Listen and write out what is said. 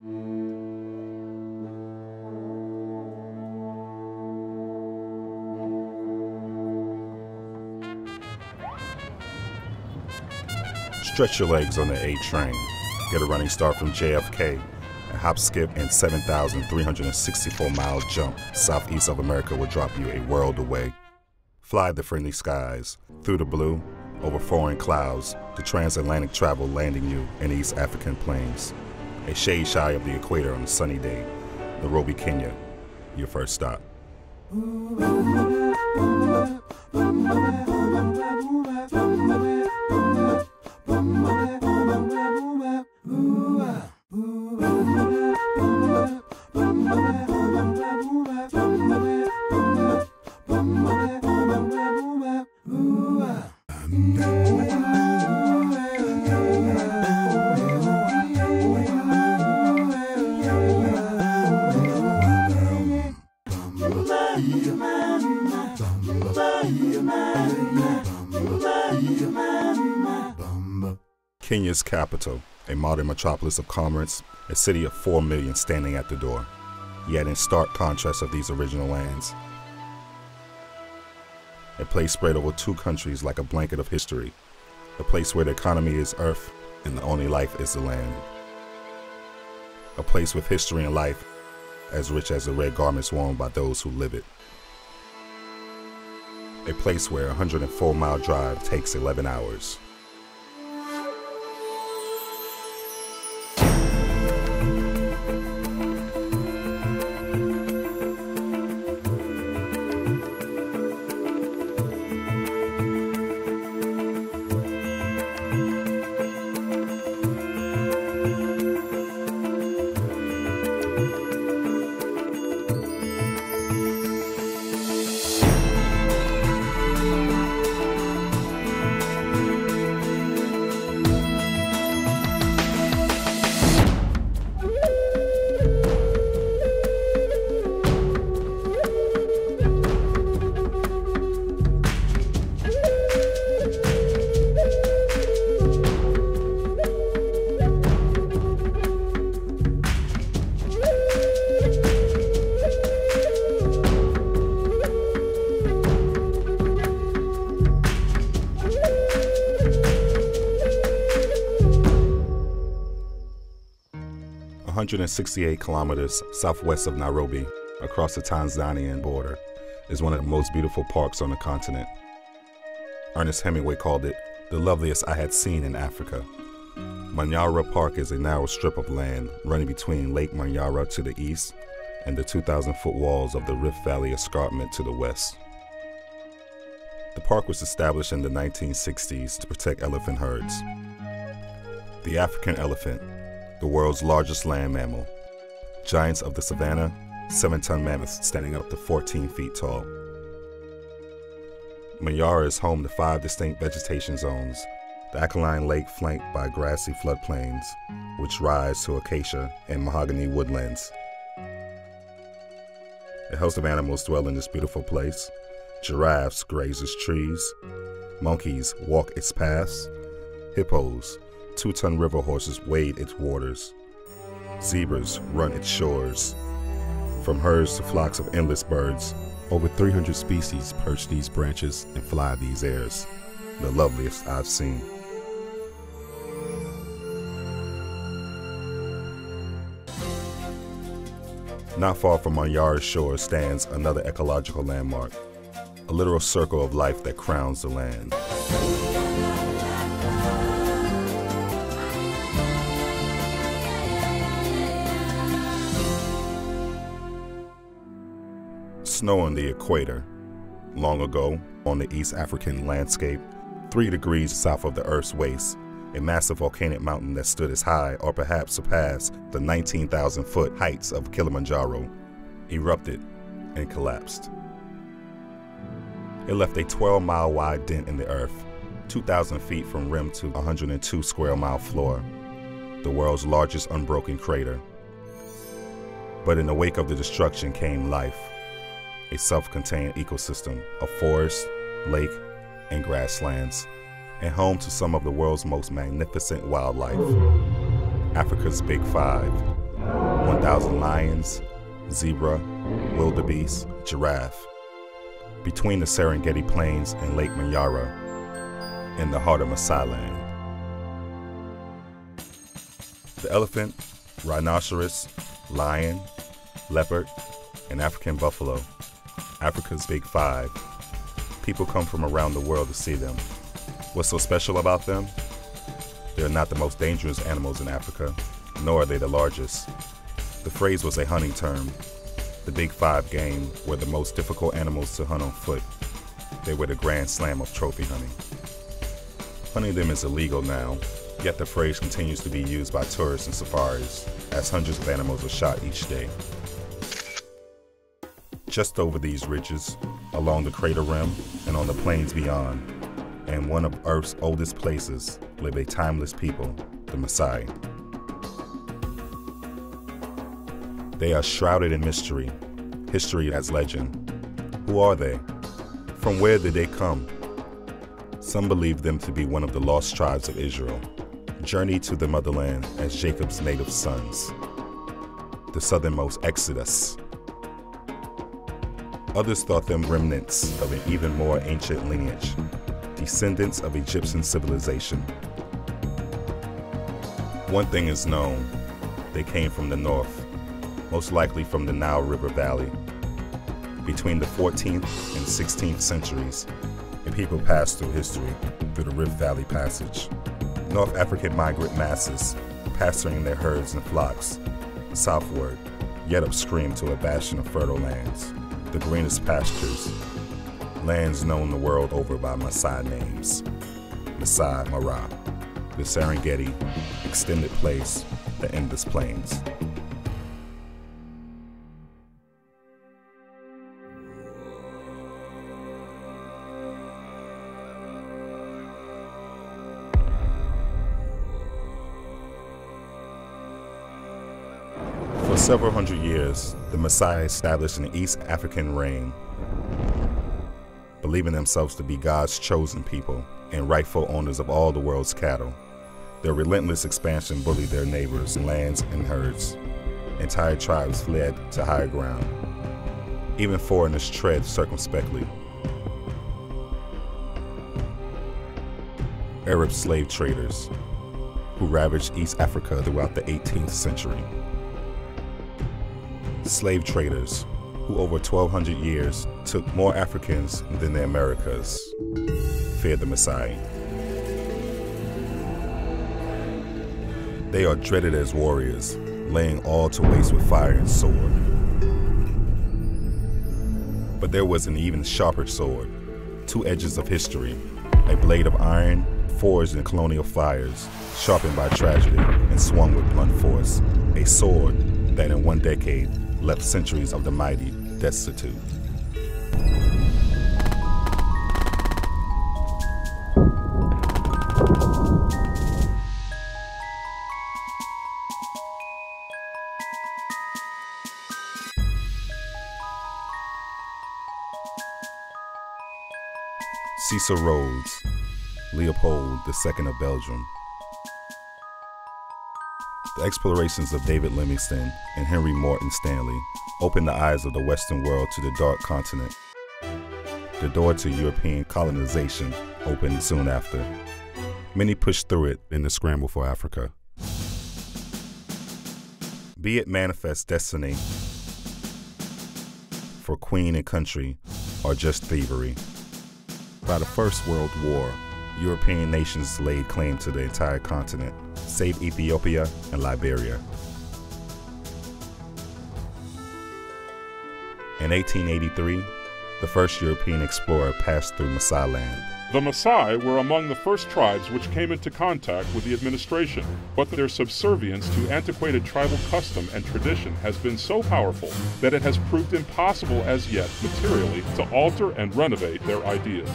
Stretch your legs on the A train. Get a running start from JFK. A hop, skip, and 7,364-mile jump southeast of America will drop you a world away. Fly the friendly skies, through the blue, over foreign clouds, the transatlantic travel landing you in the East African plains. A shade shy of the equator on a sunny day. Nairobi, Kenya, your first stop. Kenya's capital, a modern metropolis of commerce, a city of 4 million standing at the door, yet in stark contrast of these original lands. A place spread over 2 countries like a blanket of history, a place where the economy is earth and the only life is the land. A place with history and life as rich as the red garments worn by those who live it. A place where a 104-mile drive takes 11 hours. One 168 kilometers southwest of Nairobi, across the Tanzanian border, is one of the most beautiful parks on the continent. Ernest Hemingway called it the loveliest I had seen in Africa. Manyara Park is a narrow strip of land running between Lake Manyara to the east and the 2,000-foot walls of the Rift Valley Escarpment to the west. The park was established in the 1960s to protect elephant herds. The African elephant, the world's largest land mammal. Giants of the savannah, 7-ton mammoths standing up to 14 feet tall. Manyara is home to 5 distinct vegetation zones. The alkaline lake flanked by grassy floodplains, which rise to acacia and mahogany woodlands. A host of animals dwell in this beautiful place. Giraffes graze its trees. Monkeys walk its paths. Hippos, 2-ton river horses, wade its waters. Zebras run its shores. From herds to flocks of endless birds, over 300 species perch these branches and fly these airs, the loveliest I've seen. Not far from Manyara's shore stands another ecological landmark, a literal circle of life that crowns the land. Snow on the equator. Long ago, on the East African landscape, 3 degrees south of the Earth's waist, a massive volcanic mountain that stood as high or perhaps surpassed the 19,000-foot heights of Kilimanjaro, erupted and collapsed. It left a 12-mile wide dent in the Earth, 2,000 feet from rim to 102 square mile floor, the world's largest unbroken crater. But in the wake of the destruction came life. A self-contained ecosystem of forest, lake, and grasslands, and home to some of the world's most magnificent wildlife. Africa's Big Five, 1,000 lions, zebra, wildebeest, giraffe. Between the Serengeti Plains and Lake Manyara, in the heart of Maasailand. The elephant, rhinoceros, lion, leopard, and African buffalo, Africa's Big Five. People come from around the world to see them. What's so special about them? They're not the most dangerous animals in Africa, nor are they the largest. The phrase was a hunting term. The Big Five game were the most difficult animals to hunt on foot. They were the grand slam of trophy hunting. Hunting them is illegal now, yet the phrase continues to be used by tourists and safaris, as hundreds of animals are shot each day. Just over these ridges, along the crater rim, and on the plains beyond, and one of Earth's oldest places, live a timeless people, the Maasai. They are shrouded in mystery, history as legend. Who are they? From where did they come? Some believe them to be one of the lost tribes of Israel, journeyed to the motherland as Jacob's native sons, the southernmost Exodus. Others thought them remnants of an even more ancient lineage, descendants of Egyptian civilization. One thing is known, they came from the north, most likely from the Nile River Valley. Between the 14th and 16th centuries, a people passed through history through the Rift Valley Passage. North African migrant masses pasturing their herds and flocks southward, yet upstream to a bastion of fertile lands, the greenest pastures, lands known the world over by Maasai names. Maasai Mara, the Serengeti, extended place, the endless plains. For several hundred years, the Maasai established an East African reign, believing themselves to be God's chosen people and rightful owners of all the world's cattle. Their relentless expansion bullied their neighbors' lands and herds. Entire tribes fled to higher ground. Even foreigners tread circumspectly. Arab slave traders, who ravaged East Africa throughout the 18th century. Slave traders, who over 1,200 years took more Africans than the Americas, feared the Maasai. They are dreaded as warriors, laying all to waste with fire and sword. But there was an even sharper sword, two edges of history, a blade of iron forged in colonial fires, sharpened by tragedy and swung with blunt force, a sword that in one decade left centuries of the mighty destitute. Cecil Rhodes, Leopold II of Belgium. The explorations of David Livingstone and Henry Morton Stanley opened the eyes of the Western world to the dark continent. The door to European colonization opened soon after. Many pushed through it in the scramble for Africa. Be it manifest destiny for queen and country, or just thievery. By the First World War, European nations laid claim to the entire continent, save Ethiopia and Liberia. In 1883, the first European explorer passed through Maasailand. The Maasai were among the first tribes which came into contact with the administration, but their subservience to antiquated tribal custom and tradition has been so powerful that it has proved impossible as yet materially to alter and renovate their ideas.